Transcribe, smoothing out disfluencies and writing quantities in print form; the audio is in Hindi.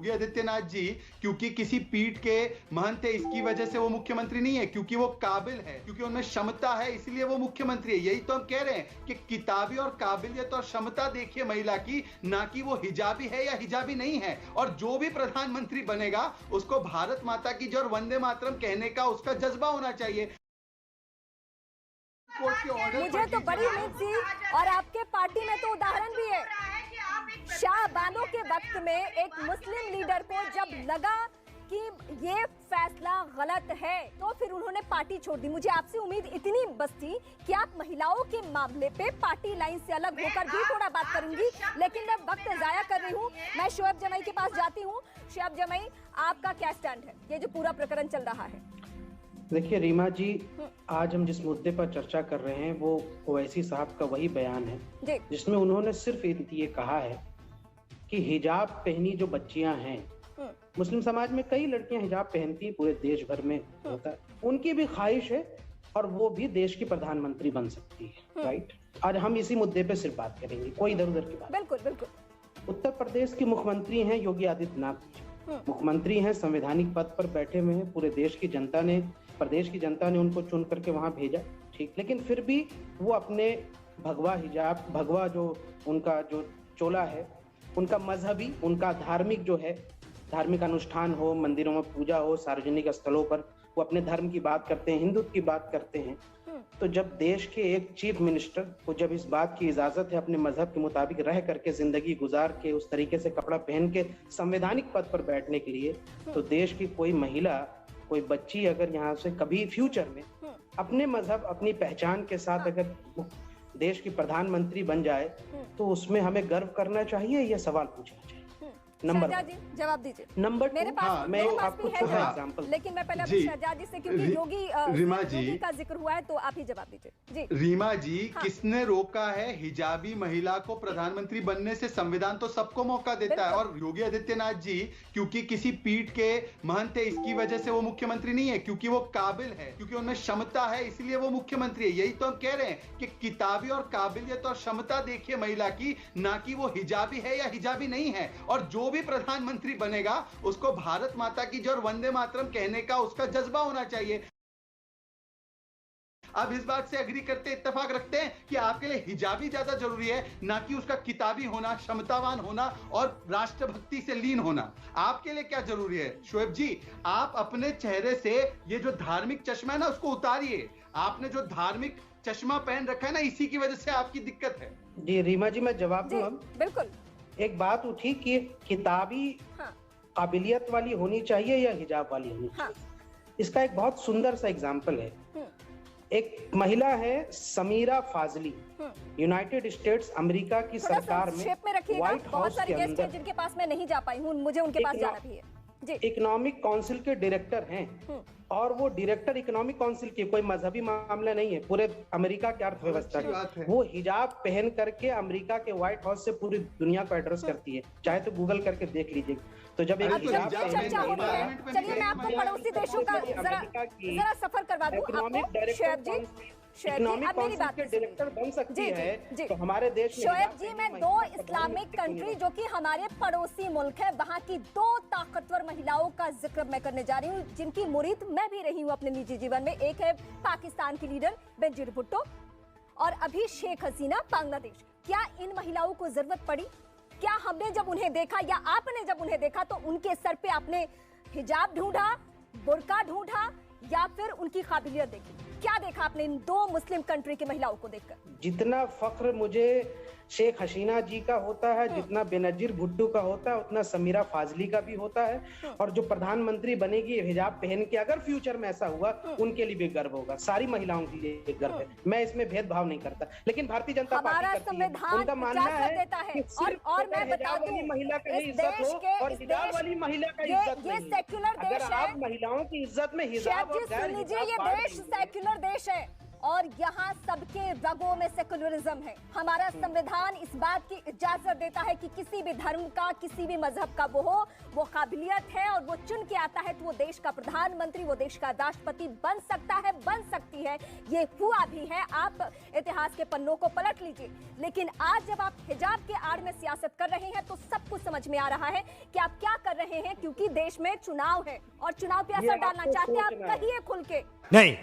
योगी आदित्यनाथ जी क्योंकि किसी पीठ के महंत है इसकी वजह से वो मुख्यमंत्री नहीं है, क्योंकि वो काबिल है, क्योंकि उनमें क्षमता है, इसलिए वो मुख्यमंत्री है। यही तो हम कह रहे हैं कि किताबी और काबिलियत और क्षमता देखिए महिला की, ना कि वो हिजाबी है या हिजाबी नहीं है। और जो भी प्रधानमंत्री बनेगा उसको भारत माता की जय और वंदे मातरम कहने का उसका जज्बा होना चाहिए। मुझे तो बड़ी उम्मीद थी, और आपके पार्टी में तो उदाहरण भी है। शाहबानो के वक्त में एक मुस्लिम लीडर को जब लगा कि ये फैसला गलत है तो फिर उन्होंने पार्टी छोड़ दी। मुझे आपसे उम्मीद इतनी बस थी कि आप महिलाओं के मामले पे पार्टी लाइन से अलग होकर भी थोड़ा बात करूंगी, लेकिन मैं वक्त जाया कर रही हूँ। मैं शोएब जमई के पास जाती हूँ। शोएब जमई, आपका क्या स्टैंड है ये जो पूरा प्रकरण चल रहा है? देखिए रीमा जी, आज हम जिस मुद्दे पर चर्चा कर रहे हैं वो ओवैसी साहब का वही बयान है जिसमें उन्होंने सिर्फ ये कहा है कि हिजाब पहनी जो बच्चियां हैं, मुस्लिम समाज में कई लड़कियां हिजाब पहनती हैं, पूरे देश भर में होता है, उनकी भी ख्वाहिश है और वो भी देश की प्रधानमंत्री बन सकती है। राइट, आज हम इसी मुद्दे पे सिर्फ बात करेंगे, कोई इधर उधर की बात। बिल्कुल बिल्कुल। उत्तर प्रदेश के मुख्यमंत्री हैं योगी आदित्यनाथ, मुख्यमंत्री हैं, संवैधानिक पद पर बैठे हुए हैं, पूरे देश की जनता ने, प्रदेश की जनता ने उनको चुन करके वहां भेजा, ठीक, लेकिन फिर भी वो अपने भगवा हिजाब, भगवा जो उनका जो चोला है, उनका मजहबी, उनका धार्मिक जो है, धार्मिक अनुष्ठान हो, मंदिरों में पूजा हो, सार्वजनिक स्थलों पर वो अपने धर्म की बात करते हैं, हिंदुत्व की बात करते हैं। तो जब देश के एक चीफ मिनिस्टर को जब इस बात की इजाजत है अपने मजहब के मुताबिक रह करके, जिंदगी गुजार के, उस तरीके से कपड़ा पहन के संवैधानिक पद पर बैठने के लिए, तो देश की कोई महिला, कोई बच्ची अगर यहाँ से कभी फ्यूचर में अपने मजहब, अपनी पहचान के साथ अगर देश की प्रधानमंत्री बन जाए तो उसमें हमें गर्व करना चाहिए, यह सवाल पूछना चाहिए। नंबर जी जवाब दीजिए। नंबर मेरे पास मैं आपको छोटा एग्जांपल, लेकिन मैं पहले शहजाद जी से, क्योंकि योगी का जिक्र हुआ है, तो आप ही जवाब दीजिए। जी रीमा जी, किसने रोका है हिजाबी महिला को प्रधानमंत्री बनने से? संविधान तो सबको मौका देता है। और योगी आदित्यनाथ जी क्योंकि किसी पीठ के महंत है इसकी वजह से वो मुख्यमंत्री नहीं है, क्योंकि वो काबिल है, क्योंकि उनमें क्षमता है, इसलिए वो मुख्यमंत्री है। यही तो हम कह रहे हैं कि किताबी और काबिलियत और क्षमता देखिए महिला की, ना कि वो हिजाबी है या हिजाबी नहीं है। और जो भी प्रधानमंत्री बनेगा उसको भारत माता की जय और वंदे मातरम कहने का उसका जज्बा होना चाहिए। अब इस बात से एग्री करते, इत्तेफाक रखते हैं कि आपके लिए हिजाबी ज्यादा जरूरी है, ना कि उसका किताबी होना, क्षमतावान होना और राष्ट्रभक्ति से लीन होना। आपके लिए क्या जरूरी है? शोएब जी, आप अपने चेहरे से ये जो धार्मिक चश्मा है ना उसको उतारिए। आपने जो धार्मिक चश्मा पहन रखा है ना, इसी की वजह से आपकी दिक्कत है। जी रीमा जी, मैं जवाब दूं। बिल्कुल। एक बात उठी कि किताबी काबिलियत वाली होनी चाहिए या हिजाब वाली होनी चाहिए। इसका एक बहुत सुंदर सा एग्जाम्पल है। एक महिला है Samira Fazli, United States America की सरकार में व्हाइट हाउस के अंदर, जिनके पास मैं नहीं जा पाई हूँ, मुझे उनके पास जाना भी है। इकोनॉमिक काउंसिल के डायरेक्टर हैं, और वो डायरेक्टर इकोनॉमिक काउंसिल की, कोई मजहबी मामला नहीं है, पूरे अमेरिका की अर्थव्यवस्था की। वो हिजाब पहन करके अमेरिका के व्हाइट हाउस से पूरी दुनिया को एड्रेस करती है, चाहे तो गूगल करके देख लीजिए। तो जब एक हिजाब चलिए मैं आपको पड़ोसी देशों का जरा सफर करवा दूं। इकोनॉमिक काउंसिल के डायरेक्टर बन सकती है तो हमारे देश में। शोएब जी, मैं दो इस्लामिक कंट्री जो कि हमारे पड़ोसी मुल्क है, वहां की दो ताकतवर महिलाओं का जिक्र मैं करने जा रही हूँ, जिनकी मुरीद मैं भी रही हूँ अपने निजी जीवन में। एक है पाकिस्तान की लीडर बेनजीर भुट्टो, और अभी शेख हसीना बांग्लादेश। क्या इन महिलाओं को जरूरत पड़ी? क्या हमने जब उन्हें देखा या आपने जब उन्हें देखा तो उनके सर पे आपने हिजाब ढूंढा, बुर्का ढूंढा, या फिर उनकी काबिलियत देखी? क्या देखा आपने इन दो मुस्लिम कंट्री की महिलाओं को देखकर? जितना फख्र मुझे शेख हसीना जी का होता है, जितना बेनजीर भुट्टो का होता है, उतना समीरा फाजली का भी होता है। और जो प्रधानमंत्री बनेगी हिजाब पहन के, अगर फ्यूचर में ऐसा हुआ, उनके लिए भी गर्व होगा, सारी महिलाओं के लिए गर्व है। मैं इसमें भेदभाव नहीं करता, लेकिन भारतीय जनता पार्टी करती है। उनका मानना है कि सिर्फ हिजाब वाली महिला का ही इज्जत हो और हिजाब वाली महिला का इज्जत नहीं। सेक्युलर देश है। आप महिलाओं की इज्जत में हिजाब और ये देश सेक्युलर देश है, और यहाँ सबके रगों में सेकुलरिज्म है। हमारा संविधान इस बात की इजाजत देता है कि किसी भी धर्म का, किसी भी मजहब का वो काबिलियत है और वो चुन के आता है तो वो देश का प्रधानमंत्री, वो देश का राष्ट्रपति बन सकता है, बन सकती है। ये हुआ भी है, आप इतिहास के पन्नों को पलट लीजिए। लेकिन आज जब आप हिजाब के आड़ में सियासत कर रहे हैं तो सब कुछ समझ में आ रहा है कि आप क्या कर रहे हैं, क्योंकि देश में चुनाव है और चुनाव पे असर डालना चाहते हैं। आप कहिए खुल के। नहीं,